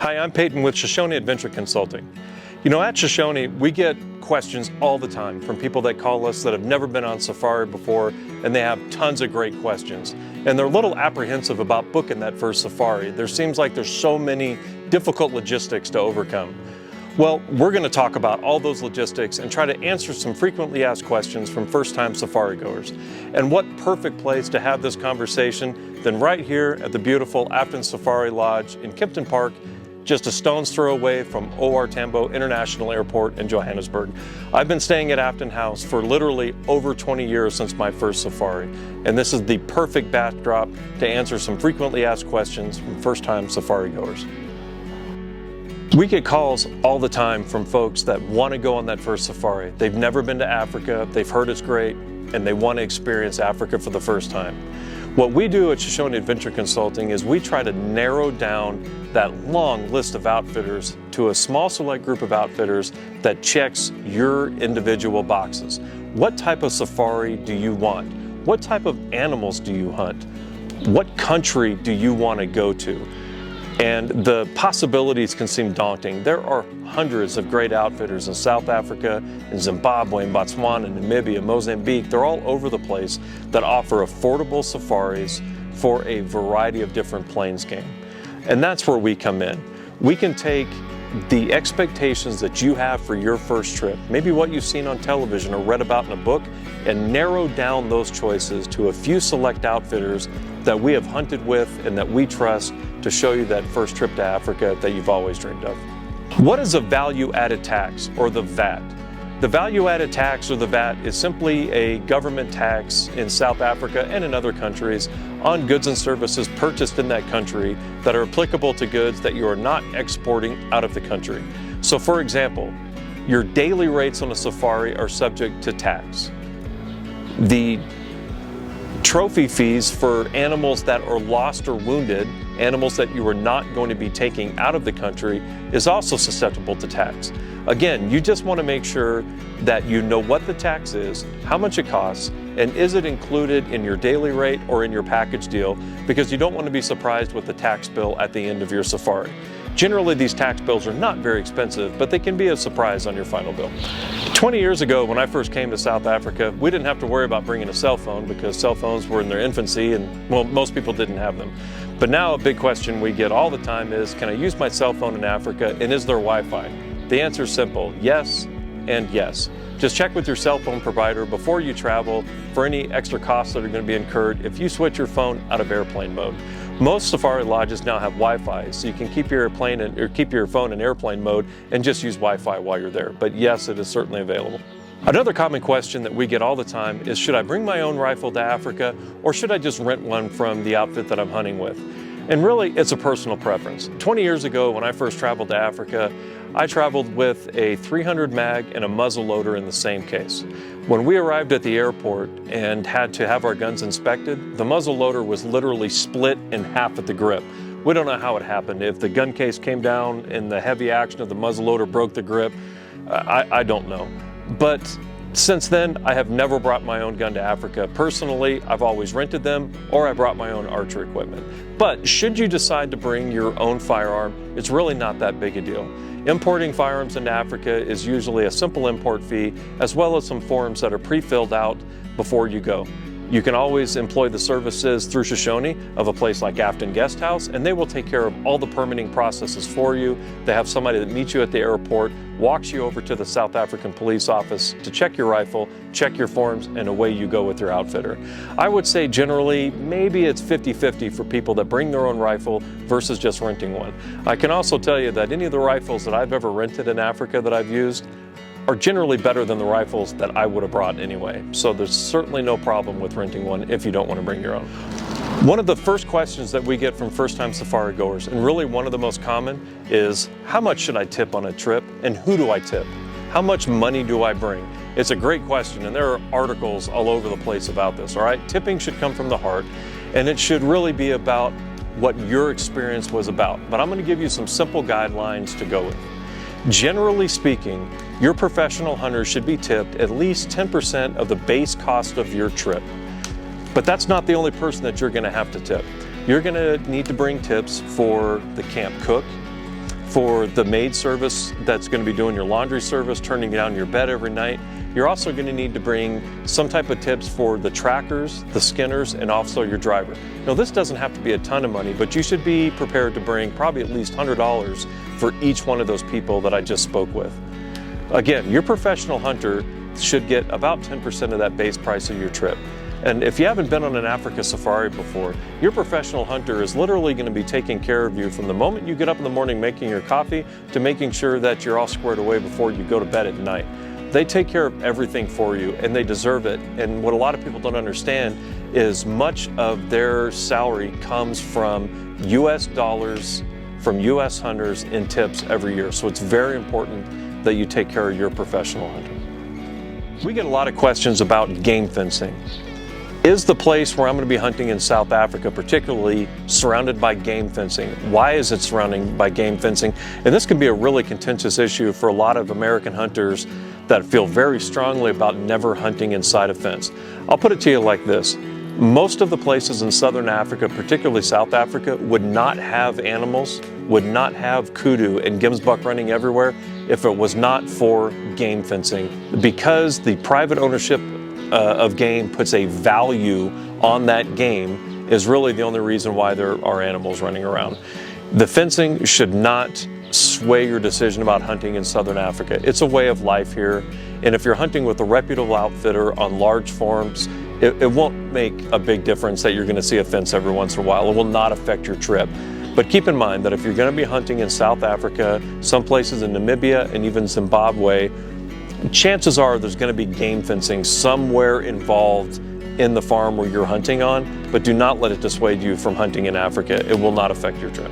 Hi, I'm Peyton with Shoshone Adventure Consulting. You know, at Shoshone, we get questions all the time from people that call us that have never been on safari before, and they have tons of great questions. And they're a little apprehensive about booking that first safari. There seems like there's so many difficult logistics to overcome. Well, we're going to talk about all those logistics and try to answer some frequently asked questions from first-time safari goers. And what perfect place to have this conversation than right here at the beautiful Afton Safari Lodge in Kempton Park, just a stone's throw away from O.R. Tambo International Airport in Johannesburg. I've been staying at Afton House for literally over 20 years since my first safari, and this is the perfect backdrop to answer some frequently asked questions from first-time safari goers. We get calls all the time from folks that want to go on that first safari. They've never been to Africa, they've heard it's great, and they want to experience Africa for the first time. What we do at Shoshone Adventure Consulting is we try to narrow down that long list of outfitters to a small select group of outfitters that checks your individual boxes. What type of safari do you want? What type of animals do you hunt? What country do you want to go to? And the possibilities can seem daunting. There are hundreds of great outfitters in South Africa, in Zimbabwe, in Botswana, Namibia, Mozambique. They're all over the place that offer affordable safaris for a variety of different plains game. And that's where we come in. We can take the expectations that you have for your first trip, maybe what you've seen on television or read about in a book, and narrow down those choices to a few select outfitters that we have hunted with and that we trust to show you that first trip to Africa that you've always dreamed of. What is a value-added tax, or the VAT? The value-added tax, or the VAT, is simply a government tax in South Africa and in other countries on goods and services purchased in that country that are applicable to goods that you are not exporting out of the country. So for example, your daily rates on a safari are subject to tax. The trophy fees for animals that are lost or wounded, animals that you are not going to be taking out of the country, is also susceptible to tax. Again, you just want to make sure that you know what the tax is, how much it costs, and is it included in your daily rate or in your package deal, because you don't want to be surprised with the tax bill at the end of your safari. Generally, these tax bills are not very expensive, but they can be a surprise on your final bill. 20 years ago, when I first came to South Africa, we didn't have to worry about bringing a cell phone because cell phones were in their infancy and, well, most people didn't have them. But now a big question we get all the time is, can I use my cell phone in Africa, and is there Wi-Fi? The answer is simple, yes and yes. Just check with your cell phone provider before you travel for any extra costs that are going to be incurred if you switch your phone out of airplane mode. Most safari lodges now have Wi-Fi, so you can keep your phone in airplane mode and just use Wi-Fi while you're there. But yes, it is certainly available. Another common question that we get all the time is, should I bring my own rifle to Africa, or should I just rent one from the outfit that I'm hunting with? And really, it's a personal preference. 20 years ago, when I first traveled to Africa, I traveled with a 300 mag and a muzzle loader in the same case. When we arrived at the airport and had to have our guns inspected, the muzzle loader was literally split in half at the grip. We don't know how it happened. If the gun case came down and the heavy action of the muzzle loader broke the grip, I don't know. But since then, I have never brought my own gun to Africa. Personally, I've always rented them, or I brought my own archery equipment. But should you decide to bring your own firearm, it's really not that big a deal. Importing firearms into Africa is usually a simple import fee, as well as some forms that are pre-filled out before you go. You can always employ the services through Shoshone of a place like Afton Guest House, and they will take care of all the permitting processes for you. They have somebody that meets you at the airport, walks you over to the South African police office to check your rifle, check your forms, and away you go with your outfitter. I would say generally, maybe it's 50-50 for people that bring their own rifle versus just renting one. I can also tell you that any of the rifles that I've ever rented in Africa that I've used are generally better than the rifles that I would have brought anyway. So there's certainly no problem with renting one if you don't want to bring your own. One of the first questions that we get from first-time safari goers, and really one of the most common, is how much should I tip on a trip, and who do I tip? How much money do I bring? It's a great question, and there are articles all over the place about this, all right? Tipping should come from the heart, and it should really be about what your experience was about. But I'm going to give you some simple guidelines to go with. Generally speaking, your professional hunter should be tipped at least 10% of the base cost of your trip. But that's not the only person that you're going to have to tip. You're going to need to bring tips for the camp cook, for the maid service that's going to be doing your laundry service, turning down your bed every night. You're also going to need to bring some type of tips for the trackers, the skinners, and also your driver. Now, this doesn't have to be a ton of money, but you should be prepared to bring probably at least $100 for each one of those people that I just spoke with. Again, your professional hunter should get about 10% of that base price of your trip. And if you haven't been on an Africa safari before, your professional hunter is literally going to be taking care of you from the moment you get up in the morning making your coffee to making sure that you're all squared away before you go to bed at night. They take care of everything for you, and they deserve it. And what a lot of people don't understand is much of their salary comes from US dollars, from US hunters in tips every year. So it's very important that you take care of your professional hunter. We get a lot of questions about game fencing. Is the place where I'm going to be hunting in South Africa particularly surrounded by game fencing? Why is it surrounded by game fencing? And this can be a really contentious issue for a lot of American hunters that feel very strongly about never hunting inside a fence. I'll put it to you like this. Most of the places in Southern Africa, particularly South Africa, would not have animals, would not have kudu and gemsbuck running everywhere if it was not for game fencing, because the private ownership of game puts a value on that game is really the only reason why there are animals running around. The fencing should not sway your decision about hunting in Southern Africa. It's a way of life here, and if you're hunting with a reputable outfitter on large farms, it won't make a big difference that you're going to see a fence every once in a while. It will not affect your trip. But keep in mind that if you're going to be hunting in South Africa, some places in Namibia and even Zimbabwe, chances are there's going to be game fencing somewhere involved in the farm where you're hunting on, but do not let it dissuade you from hunting in Africa. It will not affect your trip.